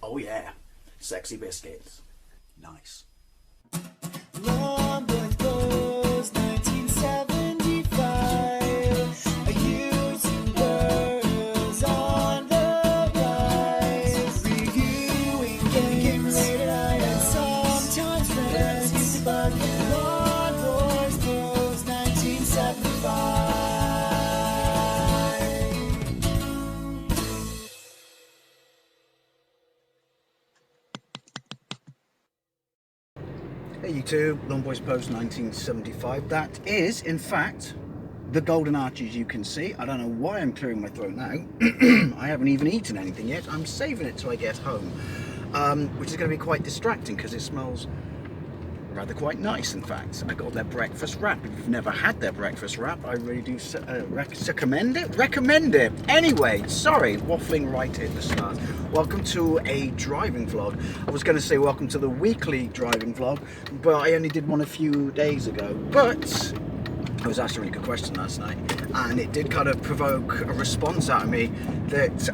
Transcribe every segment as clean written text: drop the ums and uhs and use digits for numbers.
Oh yeah, sexy biscuits. Nice. Long Boys Blues, 1975. YouTubers on the rise. Reviewing games late at night and sometimes friends. But Long Boys Blues, 1975. Hey YouTube, Long Boys Post 1975. That is, in fact, the golden arches you can see. I don't know why I'm clearing my throat now. I haven't even eaten anything yet. I'm saving it till I get home, which is going to be quite distracting because it smells rather quite nice. In fact, I got their breakfast wrap. If you've never had their breakfast wrap, I really do recommend it. Anyway, sorry, waffling right at the start. Welcome to a driving vlog. I was going to say welcome to the weekly driving vlog, but I only did one a few days ago. But I was asked a really good question last night, and it did kind of provoke a response out of me that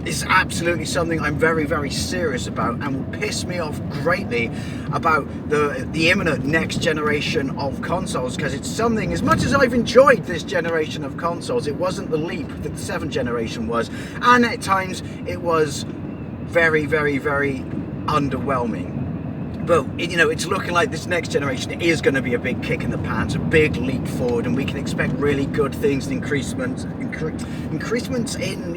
it's absolutely something I'm very, very serious about, and will piss me off greatly about the imminent next generation of consoles, because it's something, as much as I've enjoyed this generation of consoles, it wasn't the leap that the 7th generation was, and at times it was very, very, very underwhelming. But it's looking like this next generation is going to be a big kick in the pants, a big leap forward, and we can expect really good things, increasements in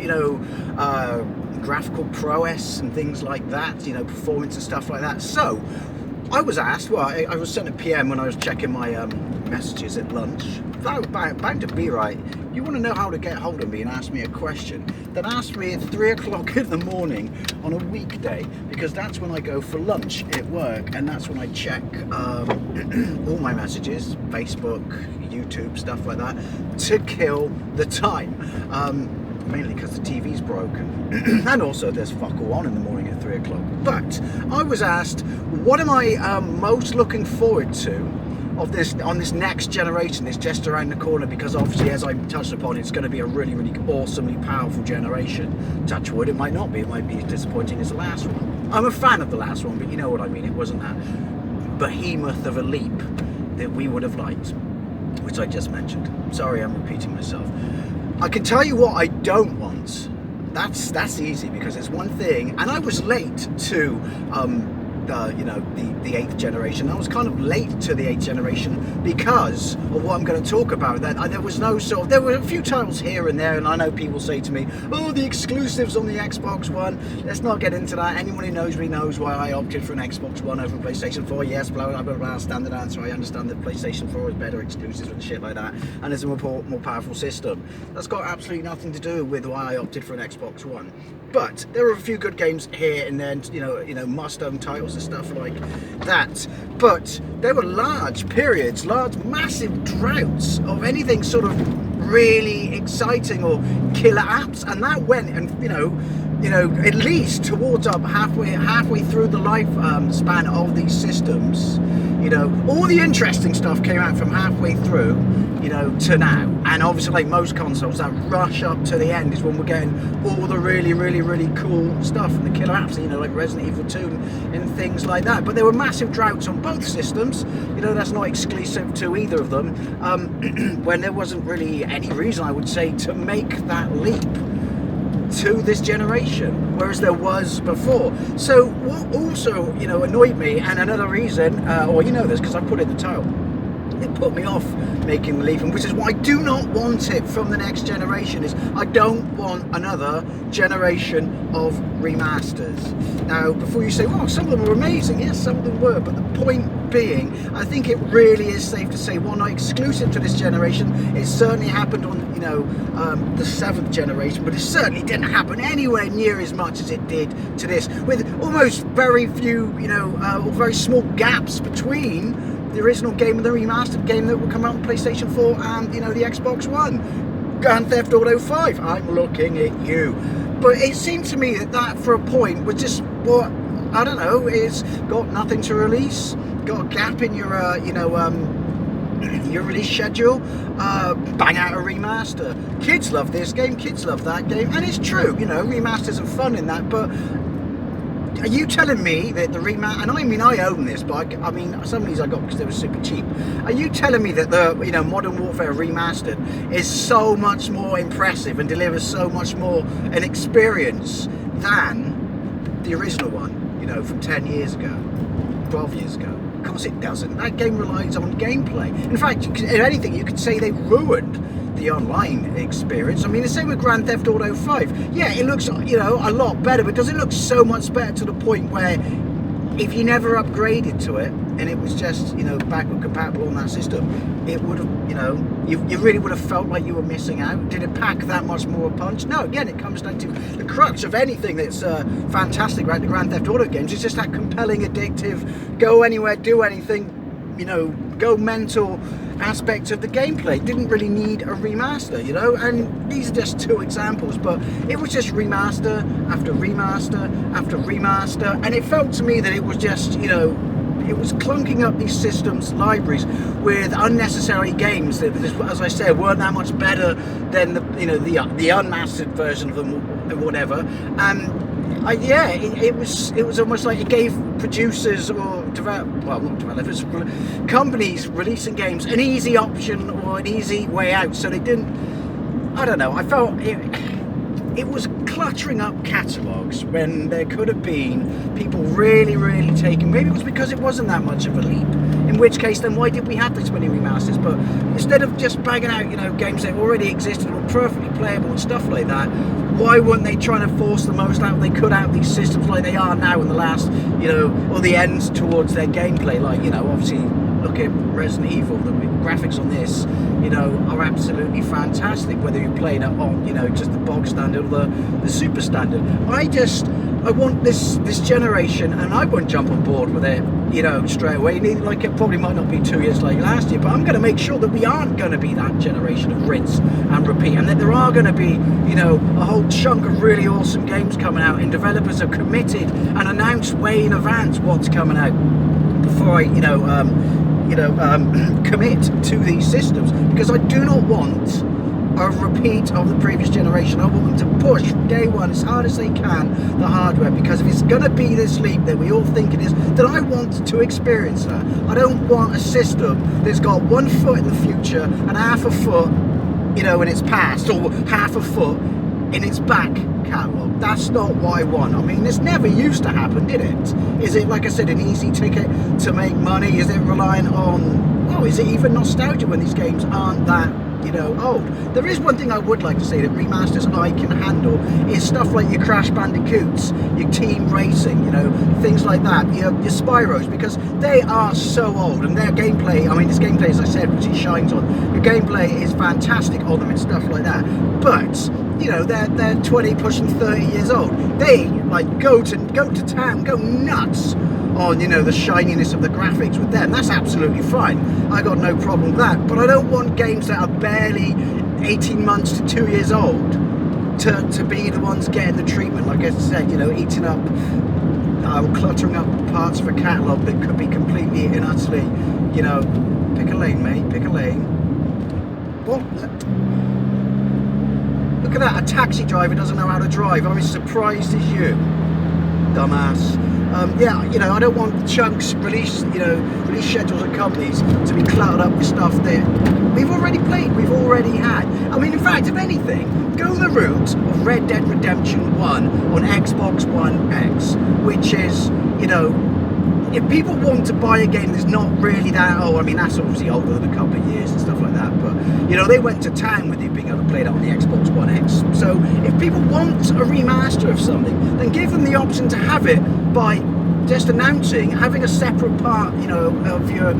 graphical prowess and things like that, performance and stuff like that. So I was asked, I was sent a PM when I was checking my messages at lunch. Bound to be right. You want to know how to get hold of me and ask me a question, then ask me at 3 o'clock in the morning on a weekday, because that's when I go for lunch at work, and that's when I check all my messages, Facebook, YouTube, stuff like that, to kill the time. Mainly because the TV's broken, and also there's fuck all on in the morning at 3 o'clock. But I was asked, what am I most looking forward to on this next generation, this just around the corner, because obviously, as I touched upon, it's going to be a really, really awesomely powerful generation. Touch wood, it might not be. It might be as disappointing as the last one. I'm a fan of the last one, but you know what I mean. It wasn't that behemoth of a leap that we would have liked, which I just mentioned. Sorry, I'm repeating myself. I can tell you what I don't want. That's easy, because it's one thing, and I was late to the 8th generation. I was kind of late to the 8th generation because of what I'm going to talk about. There was no there were a few titles here and there, and I know people say to me, oh, the exclusives on the Xbox One. Let's not get into that. Anyone who knows me knows why I opted for an Xbox One over PlayStation 4. Yes, blah, blah, blah, blah, standard answer. I understand that PlayStation 4 is better exclusives and shit like that, and it's a more powerful system. That's got absolutely nothing to do with why I opted for an Xbox One. But there were a few good games here and then, must-own titles and stuff like that. But there were large periods, massive droughts of anything sort of really exciting or killer apps, and that went, and at least towards up halfway through the life span of these systems. All the interesting stuff came out from halfway through, to now. And obviously, like most consoles, that rush up to the end is when we're getting all the really, really, really cool stuff and the killer apps, like Resident Evil 2 and things like that. But there were massive droughts on both systems. That's not exclusive to either of them, when there wasn't really any reason, I would say, to make that leap to this generation, whereas there was before. So what also annoyed me, and another reason, this because I put it in the title, it put me off making the leap, and which is why I do not want it from the next generation, is I don't want another generation of remasters. Now, before you say, well, some of them were amazing, yes, some of them were, but the point being, I think it really is safe to say, while not exclusive to this generation, it certainly happened on the 7th generation, but it certainly didn't happen anywhere near as much as it did to this, with almost very few, very small gaps between the original game and the remastered game that will come out on PlayStation 4 and the Xbox One. Grand Theft Auto 5, I'm looking at you. But it seemed to me that for a point was just what, I don't know, it's got nothing to release, got a gap in your your release schedule, bang out a remaster. Kids love this game, kids love that game, and it's true, you know, remasters are fun in that, but are you telling me that the remaster, and I mean I own this, but I mean some of these I got because they were super cheap. Are you telling me that the, you know, Modern Warfare Remastered is so much more impressive and delivers so much more an experience than the original one, you know, from 10 years ago, 12 years ago? Of course it doesn't. That game relies on gameplay. In fact, if anything, you could say they ruined the online experience. I mean, the same with Grand Theft Auto 5. Yeah, it looks, you know, a lot better, but does it look so much better to the point where if you never upgraded to it and it was just, you know, backward compatible on that system, it would have, you know, you really would have felt like you were missing out? Did it pack that much more punch? No, again, it comes down to the crux of anything that's fantastic about the Grand Theft Auto games. It's just that compelling, addictive, go anywhere, do anything, you know, go mental aspect of the gameplay. It didn't really need a remaster, you know, and these are just two examples, but it was just remaster after remaster after remaster, and it felt to me that it was just, you know, it was clunking up these systems libraries with unnecessary games that, as I said, weren't that much better than the, you know, the unmastered version of them or whatever. And yeah, it was almost like it gave producers or not developers, companies releasing games an easy option or an easy way out. So they didn't, I don't know, I felt it was cluttering up catalogues when there could have been people really taking, maybe it was because it wasn't that much of a leap, in which case then why did we have this many remasters? But instead of just banging out, you know, games that already existed or perfectly playable and stuff like that, why weren't they trying to force the most out they could out of these systems like they are now in the last, you know, or the ends towards their gameplay? Like, you know, obviously look at Resident Evil, the graphics on this, you know, are absolutely fantastic, whether you're playing it on, you know, just the bog standard or the super standard. I want this generation, and I won't jump on board with it, you know, straight away. Like, it probably might not be 2 years like last year, but I'm going to make sure that we aren't going to be that generation of rinse and repeat, and that there are going to be, you know, a whole chunk of really awesome games coming out, and developers have committed and announced way in advance what's coming out before I, commit to these systems, because I do not want a repeat of the previous generation. I want them to push from day one as hard as they can the hardware, because if it's going to be this leap that we all think it is, then I want to experience that. I don't want a system that's got 1 foot in the future and half a foot, you know, in its past, or half a foot in its back catalogue. That's not what I want. I mean, this never used to happen, did it? Is it, like I said, an easy ticket to make money? Is it reliant on, is it even nostalgia when these games aren't that, you know, old? There is one thing I would like to say that remasters I can handle is stuff like your Crash Bandicoots, your Team Racing, you know, things like that, your Spyros, because they are so old, and their gameplay, I mean, this gameplay, as I said, which it shines on, the gameplay is fantastic on them and stuff like that, but, you know, they're 20 pushing 30 years old. They, like, go to town, go nuts on, you know, the shininess of the graphics with them. That's absolutely fine. I got no problem with that. But I don't want games that are barely 18 months to 2 years old to be the ones getting the treatment, like I said, you know, eating up, cluttering up parts of a catalogue that could be completely and utterly, you know, pick a lane, mate, pick a lane. What? Look at that, a taxi driver doesn't know how to drive. I'm as surprised as you, dumbass. Yeah, you know, I don't want chunks release schedules of companies to be cluttered up with stuff that we've already played, we've already had. I mean, in fact, if anything, go the route of Red Dead Redemption 1 on Xbox One X, which is, you know, if people want to buy a game that's not really that old, I mean, that's obviously older than a couple of years and stuff like that, but, you know, they went to town with you being able to play that on the Xbox One X. So if people want a remaster of something, then give them the option to have it by just announcing, having a separate part, you know, of your,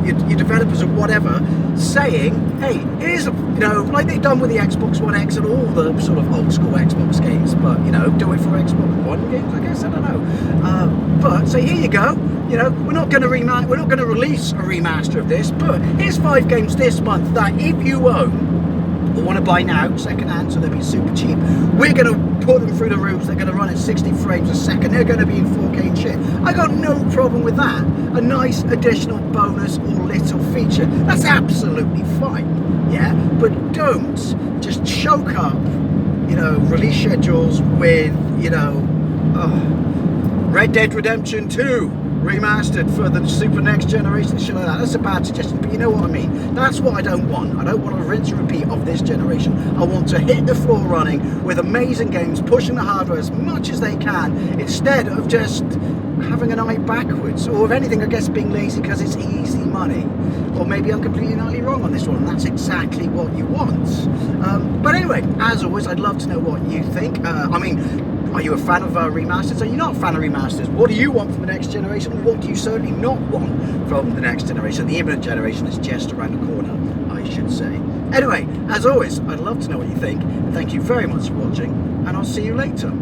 your developers or whatever, saying, hey, here's a, you know, like they've done with the Xbox One X and all the sort of old school Xbox games, but, you know, do it for Xbox One games, I guess, I don't know. But say, here you go, you know, we're not going to release a remaster of this, but here's 5 games this month that if you own, or want to buy now, second hand, so they'll be super cheap, we're going to put them through the roofs, they're going to run at 60 frames a second, they're going to be in 4K and shit. I got no problem with that. A nice additional bonus or little feature, that's absolutely fine, yeah? But don't just choke up, you know, release schedules with, you know, Red Dead Redemption 2 remastered for the Super Next Generation, shit like that. That's a bad suggestion, but you know what I mean. That's what I don't want. I don't want a rinse and repeat of this generation. I want to hit the floor running with amazing games, pushing the hardware as much as they can, instead of just having an eye backwards, or if anything, I guess being lazy because it's easy money. Or maybe I'm completely and utterly wrong on this one, and that's exactly what you want. But anyway, as always, I'd love to know what you think. I mean, are you a fan of remasters? Are you not a fan of remasters? What do you want from the next generation? What do you certainly not want from the next generation? The imminent generation is just around the corner, I should say. Anyway, as always, I'd love to know what you think. Thank you very much for watching, and I'll see you later.